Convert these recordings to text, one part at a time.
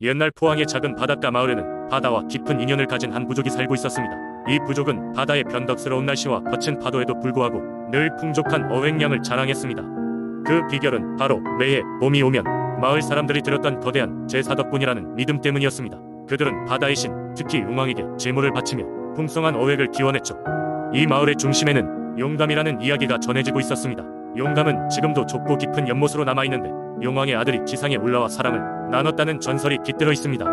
옛날 포항의 작은 바닷가 마을에는 바다와 깊은 인연을 가진 한 부족이 살고 있었습니다. 이 부족은 바다의 변덕스러운 날씨와 거친 파도에도 불구하고 늘 풍족한 어획량을 자랑했습니다. 그 비결은 바로 매해 봄이 오면 마을 사람들이 드렸던 거대한 제사 덕분이라는 믿음 때문이었습니다. 그들은 바다의 신, 특히 용왕에게 제물을 바치며 풍성한 어획을 기원했죠. 이 마을의 중심에는 용담이라는 이야기가 전해지고 있었습니다. 용담은 지금도 좁고 깊은 연못으로 남아있는데 용왕의 아들이 지상에 올라와 사랑을 나눴다는 전설이 깃들어 있습니다.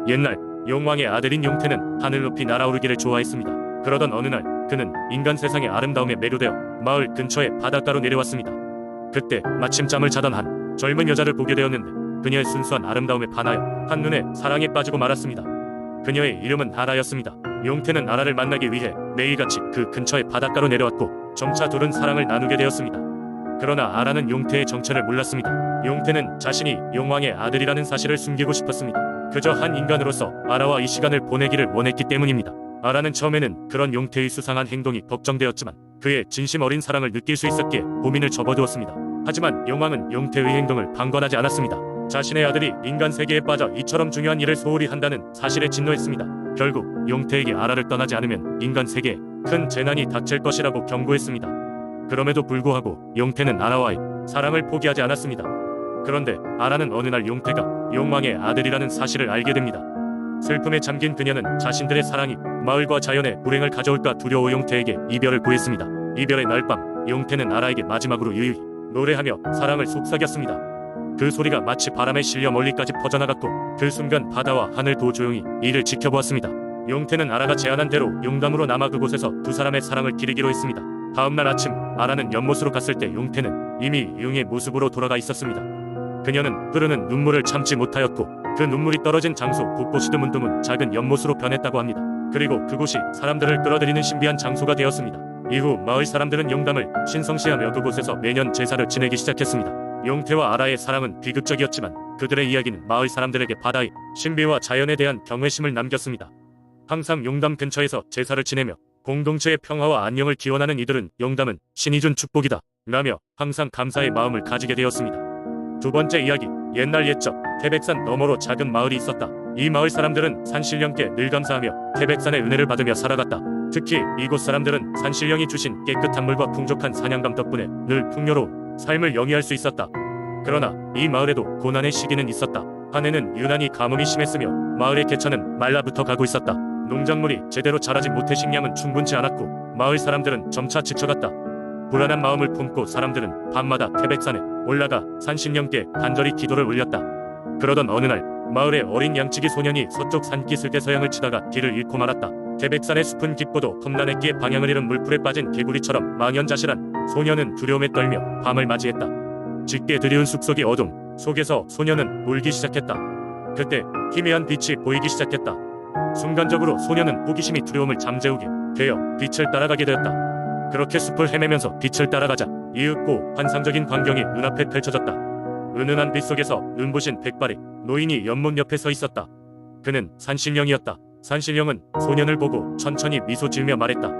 옛날 용왕의 아들인 용태는 하늘 높이 날아오르기를 좋아했습니다. 그러던 어느 날 그는 인간 세상의 아름다움에 매료되어 마을 근처의 바닷가로 내려왔습니다. 그때 마침 잠을 자던 한 젊은 여자를 보게 되었는데 그녀의 순수한 아름다움에 반하여 한눈에 사랑에 빠지고 말았습니다. 그녀의 이름은 아라였습니다. 용태는 아라를 만나기 위해 매일같이 그 근처의 바닷가로 내려왔고 점차 둘은 사랑을 나누게 되었습니다. 그러나 아라는 용태의 정체를 몰랐습니다. 용태는 자신이 용왕의 아들이라는 사실을 숨기고 싶었습니다. 그저 한 인간으로서 아라와 이 시간을 보내기를 원했기 때문입니다. 아라는 처음에는 그런 용태의 수상한 행동이 걱정되었지만 그의 진심 어린 사랑을 느낄 수 있었기에 고민을 접어두었습니다. 하지만 용왕은 용태의 행동을 방관하지 않았습니다. 자신의 아들이 인간 세계에 빠져 이처럼 중요한 일을 소홀히 한다는 사실에 진노했습니다. 결국 용태에게 아라를 떠나지 않으면 인간 세계에 큰 재난이 닥칠 것이라고 경고했습니다. 그럼에도 불구하고 용태는 아라와의 사랑을 포기하지 않았습니다. 그런데 아라는 어느 날 용태가 용왕의 아들이라는 사실을 알게 됩니다. 슬픔에 잠긴 그녀는 자신들의 사랑이 마을과 자연에 불행을 가져올까 두려워 용태에게 이별을 구했습니다. 이별의 날 밤 용태는 아라에게 마지막으로 유유히 노래하며 사랑을 속삭였습니다. 그 소리가 마치 바람에 실려 멀리까지 퍼져나갔고 그 순간 바다와 하늘도 조용히 이를 지켜보았습니다. 용태는 아라가 제안한 대로 용담으로 남아 그곳에서 두 사람의 사랑을 기리기로 했습니다. 다음날 아침 아라는 연못으로 갔을 때 용태는 이미 용의 모습으로 돌아가 있었습니다. 그녀는 흐르는 눈물을 참지 못하였고 그 눈물이 떨어진 장소 곳곳이 드문드문 작은 연못으로 변했다고 합니다. 그리고 그곳이 사람들을 끌어들이는 신비한 장소가 되었습니다. 이후 마을 사람들은 용담을 신성시하며 그곳에서 매년 제사를 지내기 시작했습니다. 용태와 아라의 사랑은 비극적이었지만 그들의 이야기는 마을 사람들에게 바다의 신비와 자연에 대한 경외심을 남겼습니다. 항상 용담 근처에서 제사를 지내며 공동체의 평화와 안녕을 기원하는 이들은 용담은 신이 준 축복이다 라며 항상 감사의 마음을 가지게 되었습니다. 두 번째 이야기, 옛날 옛적 태백산 너머로 작은 마을이 있었다. 이 마을 사람들은 산신령께 늘 감사하며 태백산의 은혜를 받으며 살아갔다. 특히 이곳 사람들은 산신령이 주신 깨끗한 물과 풍족한 사냥감 덕분에 늘 풍요로운 삶을 영위할 수 있었다. 그러나 이 마을에도 고난의 시기는 있었다. 한 해는 유난히 가뭄이 심했으며 마을의 개천은 말라붙어 가고 있었다. 농작물이 제대로 자라지 못해 식량은 충분치 않았고 마을 사람들은 점차 지쳐갔다. 불안한 마음을 품고 사람들은 밤마다 태백산에 올라가 산신령께 간절히 기도를 올렸다. 그러던 어느 날 마을의 어린 양치기 소년이 서쪽 산기슭에 서양을 치다가 길을 잃고 말았다. 태백산의 숲은 깊고도 험난했기에 방향을 잃은 물풀에 빠진 개구리처럼 망연자실한 소년은 두려움에 떨며 밤을 맞이했다. 짙게 드리운 숲속의 어둠 속에서 소년은 울기 시작했다. 그때 희미한 빛이 보이기 시작했다. 순간적으로 소년은 호기심이 두려움을 잠재우게 되어 빛을 따라가게 되었다. 그렇게 숲을 헤매면서 빛을 따라가자 이윽고 환상적인 광경이 눈앞에 펼쳐졌다. 은은한 빛 속에서 눈부신 백발의 노인이 연못 옆에 서 있었다. 그는 산신령이었다. 산신령은 소년을 보고 천천히 미소 지으며 말했다.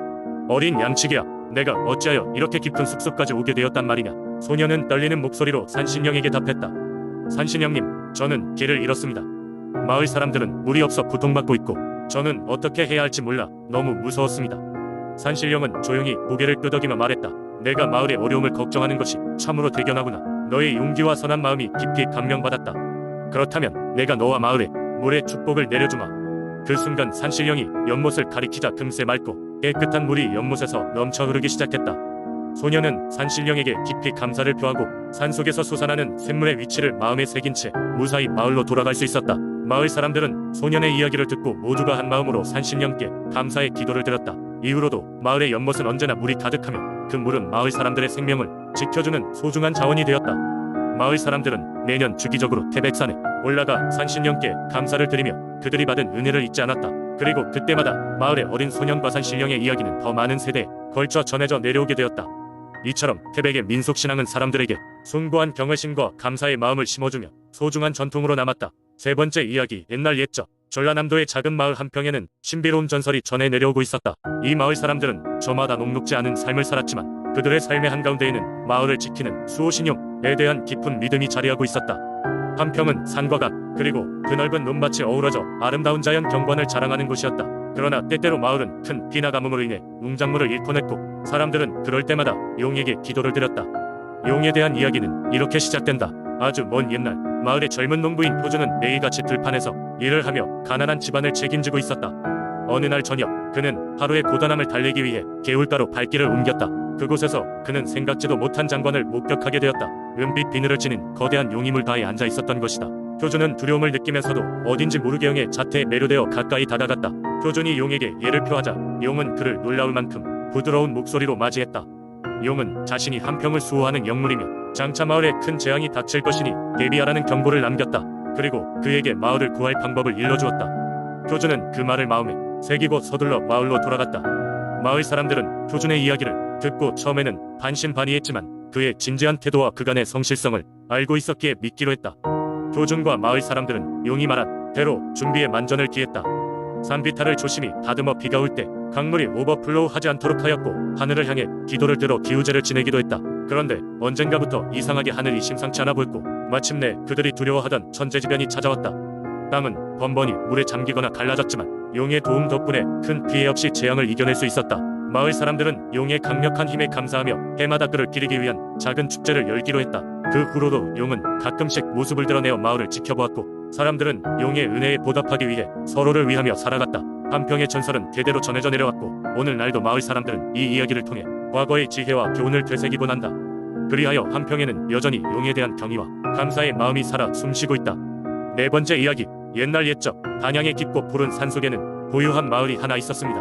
어린 양치기야, 내가 어찌하여 이렇게 깊은 숲속까지 오게 되었단 말이냐. 소년은 떨리는 목소리로 산신령에게 답했다. 산신령님, 저는 길을 잃었습니다. 마을 사람들은 물이 없어 고통받고 있고 저는 어떻게 해야 할지 몰라 너무 무서웠습니다. 산신령은 조용히 고개를 끄덕이며 말했다. 내가 마을의 어려움을 걱정하는 것이 참으로 대견하구나. 너의 용기와 선한 마음이 깊이 감명받았다. 그렇다면 내가 너와 마을에 물의 축복을 내려주마. 그 순간 산신령이 연못을 가리키자 금세 맑고 깨끗한 물이 연못에서 넘쳐 흐르기 시작했다. 소년은 산신령에게 깊이 감사를 표하고 산속에서 솟아나는 샘물의 위치를 마음에 새긴 채 무사히 마을로 돌아갈 수 있었다. 마을 사람들은 소년의 이야기를 듣고 모두가 한 마음으로 산신령께 감사의 기도를 드렸다. 이후로도 마을의 연못은 언제나 물이 가득하며 그 물은 마을 사람들의 생명을 지켜주는 소중한 자원이 되었다. 마을 사람들은 매년 주기적으로 태백산에 올라가 산신령께 감사를 드리며 그들이 받은 은혜를 잊지 않았다. 그리고 그때마다 마을의 어린 소년과 산신령의 이야기는 더 많은 세대에 걸쳐 전해져 내려오게 되었다. 이처럼 태백의 민속신앙은 사람들에게 숭고한 경외심과 감사의 마음을 심어주며 소중한 전통으로 남았다. 세 번째 이야기, 옛날 옛적 전라남도의 작은 마을 한평에는 신비로운 전설이 전해 내려오고 있었다. 이 마을 사람들은 저마다 녹록지 않은 삶을 살았지만 그들의 삶의 한가운데에는 마을을 지키는 수호신용에 대한 깊은 믿음이 자리하고 있었다. 한평은 산과 강 그리고 드넓은 논밭이 어우러져 아름다운 자연 경관을 자랑하는 곳이었다. 그러나 때때로 마을은 큰 비나 가뭄으로 인해 농작물을 잃곤 했고 사람들은 그럴 때마다 용에게 기도를 드렸다. 용에 대한 이야기는 이렇게 시작된다. 아주 먼 옛날 마을의 젊은 농부인 표주는 매일같이 들판에서 일을 하며 가난한 집안을 책임지고 있었다. 어느 날 저녁 그는 하루의 고단함을 달래기 위해 개울가로 발길을 옮겼다. 그곳에서 그는 생각지도 못한 장관을 목격하게 되었다. 은빛 비늘을 지닌 거대한 용이 물가에 앉아 있었던 것이다. 표준은 두려움을 느끼면서도 어딘지 모르게 용의 자태에 매료되어 가까이 다가갔다. 표준이 용에게 예를 표하자 용은 그를 놀라울 만큼 부드러운 목소리로 맞이했다. 용은 자신이 한평을 수호하는 영물이며 장차 마을에 큰 재앙이 닥칠 것이니 대비하라는 경고를 남겼다. 그리고 그에게 마을을 구할 방법을 일러주었다. 표준은 그 말을 마음에 새기고 서둘러 마을로 돌아갔다. 마을 사람들은 표준의 이야기를 듣고 처음에는 반신반의했지만 그의 진지한 태도와 그간의 성실성을 알고 있었기에 믿기로 했다. 표준과 마을 사람들은 용이 말한 대로 준비에 만전을 기했다. 산비탈을 조심히 다듬어 비가 올 때 강물이 오버플로우 하지 않도록 하였고 하늘을 향해 기도를 들어 기우제를 지내기도 했다. 그런데 언젠가부터 이상하게 하늘이 심상치 않아 보였고 마침내 그들이 두려워하던 천재지변이 찾아왔다. 땅은 번번이 물에 잠기거나 갈라졌지만 용의 도움 덕분에 큰 피해 없이 재앙을 이겨낼 수 있었다. 마을 사람들은 용의 강력한 힘에 감사하며 해마다 그를 기리기 위한 작은 축제를 열기로 했다. 그 후로도 용은 가끔씩 모습을 드러내어 마을을 지켜보았고 사람들은 용의 은혜에 보답하기 위해 서로를 위하며 살아갔다. 한평의 전설은 대대로 전해져 내려왔고 오늘날도 마을 사람들은 이 이야기를 통해 과거의 지혜와 교훈을 되새기곤 한다. 그리하여 한평에는 여전히 용에 대한 경의와 감사의 마음이 살아 숨쉬고 있다. 네 번째 이야기. 옛날 옛적 단양의 깊고 푸른 산속에는 고유한 마을이 하나 있었습니다.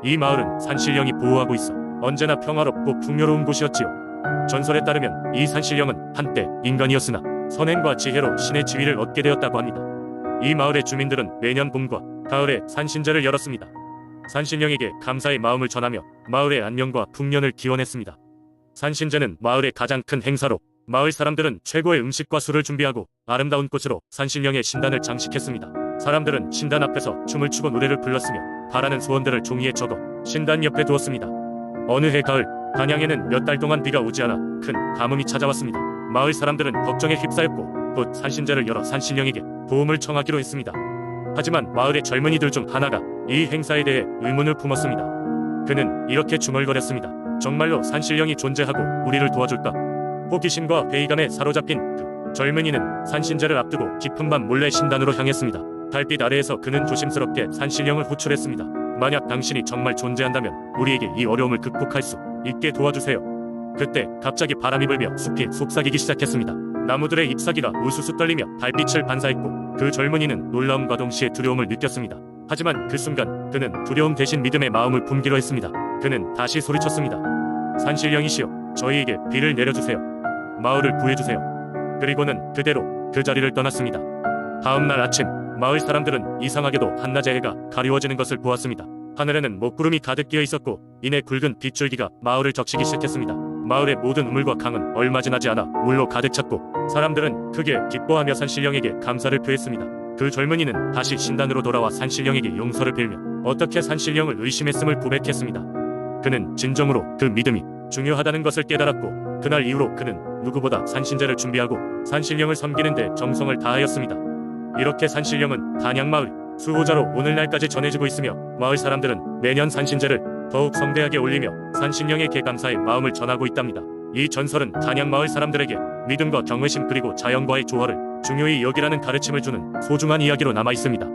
이 마을은 산신령이 보호하고 있어 언제나 평화롭고 풍요로운 곳이었지요. 전설에 따르면 이 산신령은 한때 인간이었으나 선행과 지혜로 신의 지위를 얻게 되었다고 합니다. 이 마을의 주민들은 매년 봄과 가을에 산신제를 열었습니다. 산신령에게 감사의 마음을 전하며 마을의 안녕과 풍년을 기원했습니다. 산신제는 마을의 가장 큰 행사로 마을 사람들은 최고의 음식과 술을 준비하고 아름다운 꽃으로 산신령의 신단을 장식했습니다. 사람들은 신단 앞에서 춤을 추고 노래를 불렀으며 바라는 소원들을 종이에 적어 신단 옆에 두었습니다. 어느 해 가을 단양에는 몇 달 동안 비가 오지 않아 큰 가뭄이 찾아왔습니다. 마을 사람들은 걱정에 휩싸였고 곧 산신제를 열어 산신령에게 도움을 청하기로 했습니다. 하지만 마을의 젊은이들 중 하나가 이 행사에 대해 의문을 품었습니다. 그는 이렇게 중얼거렸습니다. 정말로 산신령이 존재하고 우리를 도와줄까? 호기심과 회의감에 사로잡힌 그 젊은이는 산신제를 앞두고 깊은 밤 몰래 신단으로 향했습니다. 달빛 아래에서 그는 조심스럽게 산신령을 호출했습니다. 만약 당신이 정말 존재한다면 우리에게 이 어려움을 극복할 수 있게 도와주세요. 그때 갑자기 바람이 불며 숲이 속삭이기 시작했습니다. 나무들의 잎사귀가 우수수 떨리며 달빛을 반사했고 그 젊은이는 놀라움과 동시에 두려움을 느꼈습니다. 하지만 그 순간 그는 두려움 대신 믿음의 마음을 품기로 했습니다. 그는 다시 소리쳤습니다. 산신령이시여, 저희에게 비를 내려주세요. 마을을 구해주세요. 그리고는 그대로 그 자리를 떠났습니다. 다음날 아침 마을 사람들은 이상하게도 한낮에 해가 가리워지는 것을 보았습니다. 하늘에는 먹구름이 가득 끼어 있었고 이내 굵은 빗줄기가 마을을 적시기 시작했습니다. 마을의 모든 우물과 강은 얼마 지나지 않아 물로 가득 찼고 사람들은 크게 기뻐하며 산신령에게 감사를 표했습니다. 그 젊은이는 다시 신단으로 돌아와 산신령에게 용서를 빌며 어떻게 산신령을 의심했음을 고백했습니다. 그는 진정으로 그 믿음이 중요하다는 것을 깨달았고 그날 이후로 그는 누구보다 산신제를 준비하고 산신령을 섬기는 데 정성을 다하였습니다. 이렇게 산신령은 단양마을 수호자로 오늘날까지 전해지고 있으며 마을 사람들은 매년 산신제를 더욱 성대하게 올리며 산신령에게 감사의 마음을 전하고 있답니다. 이 전설은 단양마을 사람들에게 믿음과 경외심 그리고 자연과의 조화를 중요히 여기라는 가르침을 주는 소중한 이야기로 남아 있습니다.